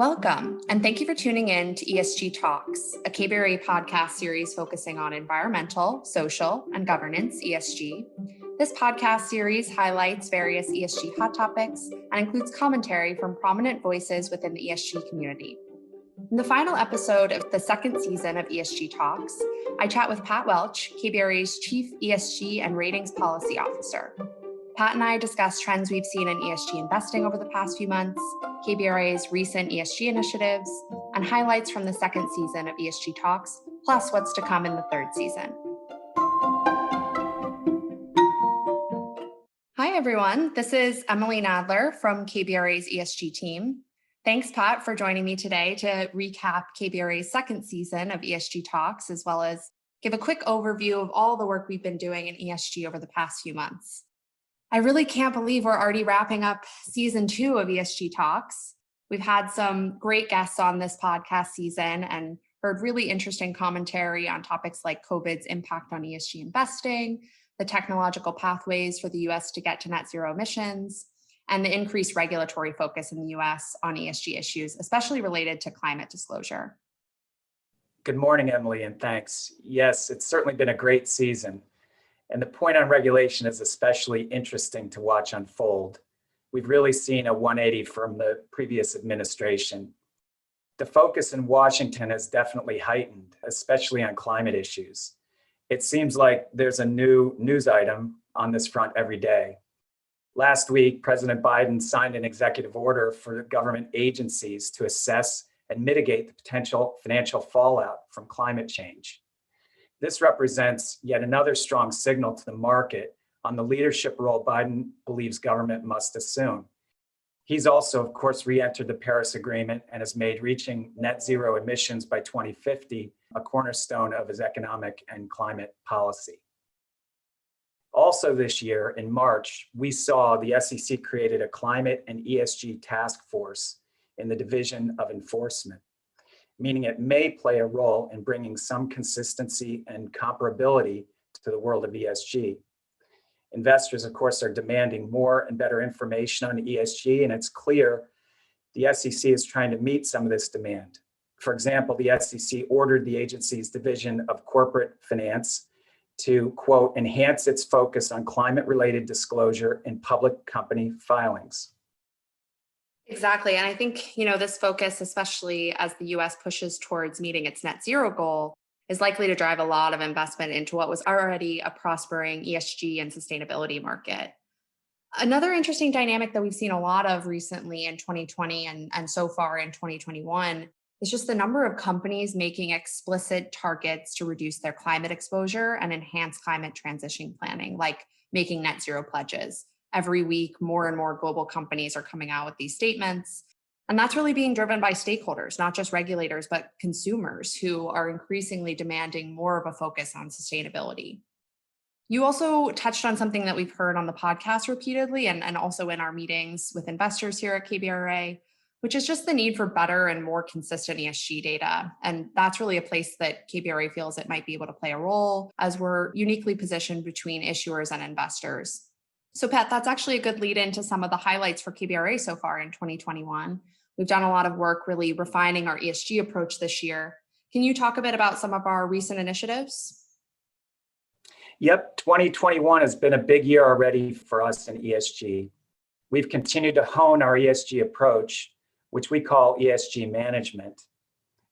Welcome, and thank you for tuning in to ESG Talks, a KBRA podcast series focusing on environmental, social, and governance (ESG). This podcast series highlights various ESG hot topics and includes commentary from prominent voices within the ESG community. In the final episode of the second season of ESG Talks, I chat with Pat Welch, KBRA's Chief ESG and Ratings Policy Officer. Pat and I discuss trends we've seen in ESG investing over the past few months, KBRA's recent ESG initiatives, and highlights from the second season of ESG Talks, plus what's to come in the third season. Hi, everyone. This is Emilie Nadler from KBRA's ESG team. Thanks, Pat, for joining me today to recap KBRA's second season of ESG Talks, as well as give a quick overview of all the work we've been doing in ESG over the past few months. I really can't believe we're already wrapping up season 2 of ESG Talks. We've had some great guests on this podcast season and heard really interesting commentary on topics like COVID's impact on ESG investing, the technological pathways for the US to get to net zero emissions, and the increased regulatory focus in the US on ESG issues, especially related to climate disclosure. Good morning, Emily, and thanks. Yes, it's certainly been a great season. And the point on regulation is especially interesting to watch unfold. We've really seen a 180 from the previous administration. The focus in Washington has definitely heightened, especially on climate issues. It seems like there's a new news item on this front every day. Last week, President Biden signed an executive order for government agencies to assess and mitigate the potential financial fallout from climate change. This represents yet another strong signal to the market on the leadership role Biden believes government must assume. He's also, of course, re-entered the Paris Agreement and has made reaching net zero emissions by 2050 a cornerstone of his economic and climate policy. Also this year, in March, we saw the SEC created a climate and ESG task force in the Division of Enforcement, meaning it may play a role in bringing some consistency and comparability to the world of ESG. Investors, of course, are demanding more and better information on ESG, and it's clear the SEC is trying to meet some of this demand. For example, the SEC ordered the agency's Division of Corporate Finance to, quote, enhance its focus on climate-related disclosure in public company filings. Exactly. And I think, this focus, especially as the US pushes towards meeting its net zero goal, is likely to drive a lot of investment into what was already a prospering ESG and sustainability market. Another interesting dynamic that we've seen a lot of recently in 2020 and so far in 2021 is just the number of companies making explicit targets to reduce their climate exposure and enhance climate transition planning, like making net zero pledges. Every week, more and more global companies are coming out with these statements. And that's really being driven by stakeholders, not just regulators, but consumers who are increasingly demanding more of a focus on sustainability. You also touched on something that we've heard on the podcast repeatedly and also in our meetings with investors here at KBRA, which is just the need for better and more consistent ESG data. And that's really a place that KBRA feels it might be able to play a role as we're uniquely positioned between issuers and investors. So Pat, that's actually a good lead into some of the highlights for KBRA so far in 2021. We've done a lot of work really refining our ESG approach this year. Can you talk a bit about some of our recent initiatives? Yep, 2021 has been a big year already for us in ESG. We've continued to hone our ESG approach, which we call ESG management.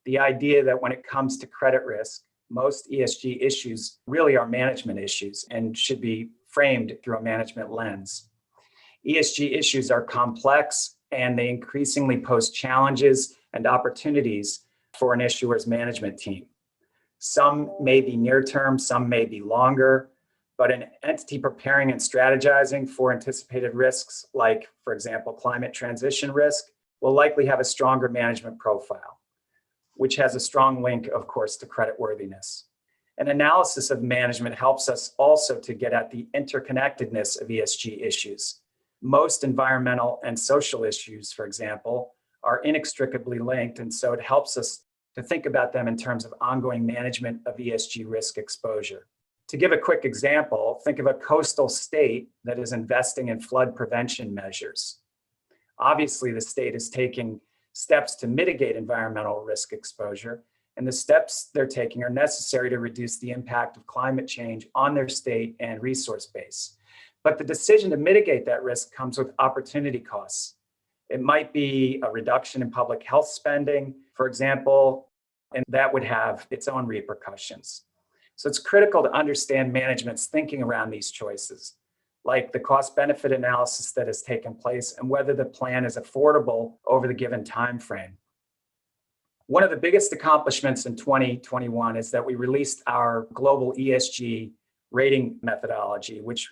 The idea that when it comes to credit risk, most ESG issues really are management issues and should be framed through a management lens. ESG issues are complex and they increasingly pose challenges and opportunities for an issuer's management team. Some may be near term, some may be longer, but an entity preparing and strategizing for anticipated risks, like, for example, climate transition risk, will likely have a stronger management profile, which has a strong link, of course, to creditworthiness. An analysis of management helps us also to get at the interconnectedness of ESG issues. Most environmental and social issues, for example, are inextricably linked, and so it helps us to think about them in terms of ongoing management of ESG risk exposure. To give a quick example, think of a coastal state that is investing in flood prevention measures. Obviously, the state is taking steps to mitigate environmental risk exposure, and the steps they're taking are necessary to reduce the impact of climate change on their state and resource base. But the decision to mitigate that risk comes with opportunity costs. It might be a reduction in public health spending, for example, and that would have its own repercussions. So it's critical to understand management's thinking around these choices, like the cost-benefit analysis that has taken place and whether the plan is affordable over the given time frame. One of the biggest accomplishments in 2021 is that we released our global ESG rating methodology, which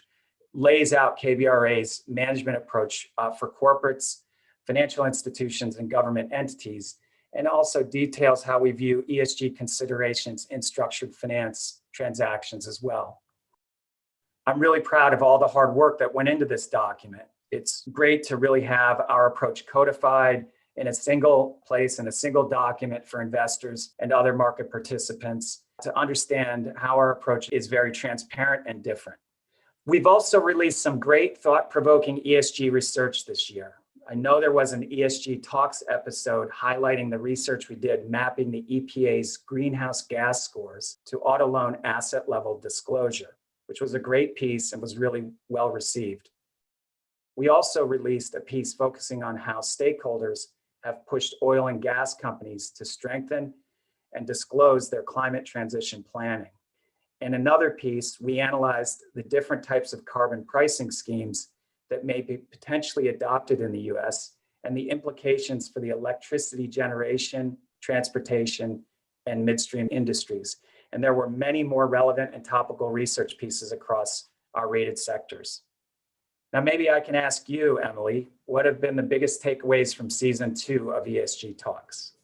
lays out KBRA's management approach for corporates, financial institutions, and government entities, and also details how we view ESG considerations in structured finance transactions as well. I'm really proud of all the hard work that went into this document. It's great to really have our approach codified in a single place, in a single document for investors and other market participants to understand how our approach is very transparent and different. We've also released some great thought-provoking ESG research this year. I know there was an ESG Talks episode highlighting the research we did mapping the EPA's greenhouse gas scores to auto loan asset level disclosure, which was a great piece and was really well received. We also released a piece focusing on how stakeholders have pushed oil and gas companies to strengthen and disclose their climate transition planning. In another piece, we analyzed the different types of carbon pricing schemes that may be potentially adopted in the US and the implications for the electricity generation, transportation, and midstream industries. And there were many more relevant and topical research pieces across our rated sectors. Now, maybe I can ask you, Emilie, what have been the biggest takeaways from season 2 of ESG Talks?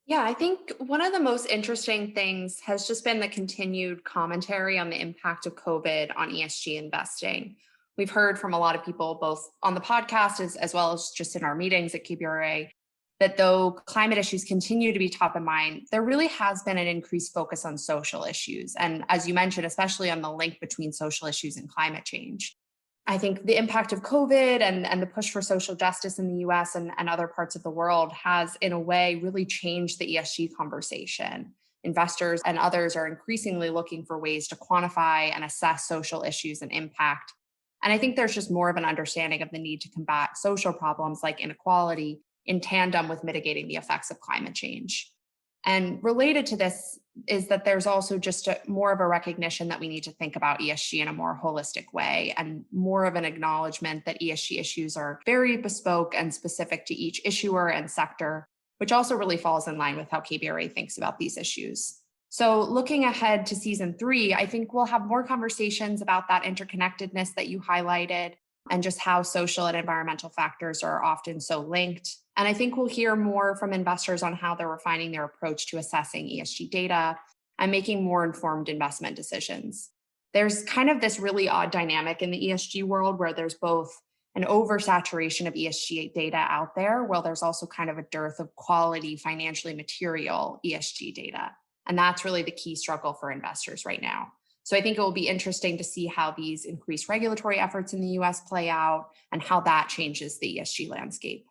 Yeah, I think one of the most interesting things has just been the continued commentary on the impact of COVID on ESG investing. We've heard from a lot of people, both on the podcast as well as just in our meetings at KBRA, that though climate issues continue to be top of mind, there really has been an increased focus on social issues. And as you mentioned, especially on the link between social issues and climate change. I think the impact of COVID and the push for social justice in the US and other parts of the world has, in a way, really changed the ESG conversation. Investors and others are increasingly looking for ways to quantify and assess social issues and impact. And I think there's just more of an understanding of the need to combat social problems like inequality in tandem with mitigating the effects of climate change. And related to this is that there's also just more of a recognition that we need to think about ESG in a more holistic way and more of an acknowledgement that ESG issues are very bespoke and specific to each issuer and sector, which also really falls in line with how KBRA thinks about these issues. So looking ahead to season 3, I think we'll have more conversations about that interconnectedness that you highlighted and just how social and environmental factors are often so linked. And I think we'll hear more from investors on how they're refining their approach to assessing ESG data and making more informed investment decisions. There's kind of this really odd dynamic in the ESG world where there's both an oversaturation of ESG data out there, while there's also kind of a dearth of quality, financially material ESG data. And that's really the key struggle for investors right now. So I think it will be interesting to see how these increased regulatory efforts in the US play out and how that changes the ESG landscape.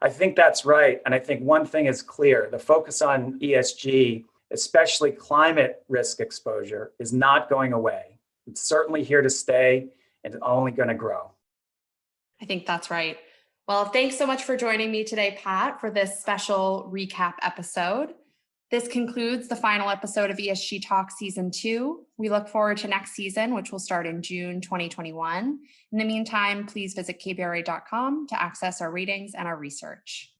I think that's right. And I think one thing is clear, the focus on ESG, especially climate risk exposure, is not going away. It's certainly here to stay and only going to grow. I think that's right. Well, thanks so much for joining me today, Pat, for this special recap episode. This concludes the final episode of ESG Talks Season 2. We look forward to next season, which will start in June 2021. In the meantime, please visit kbra.com to access our ratings and our research.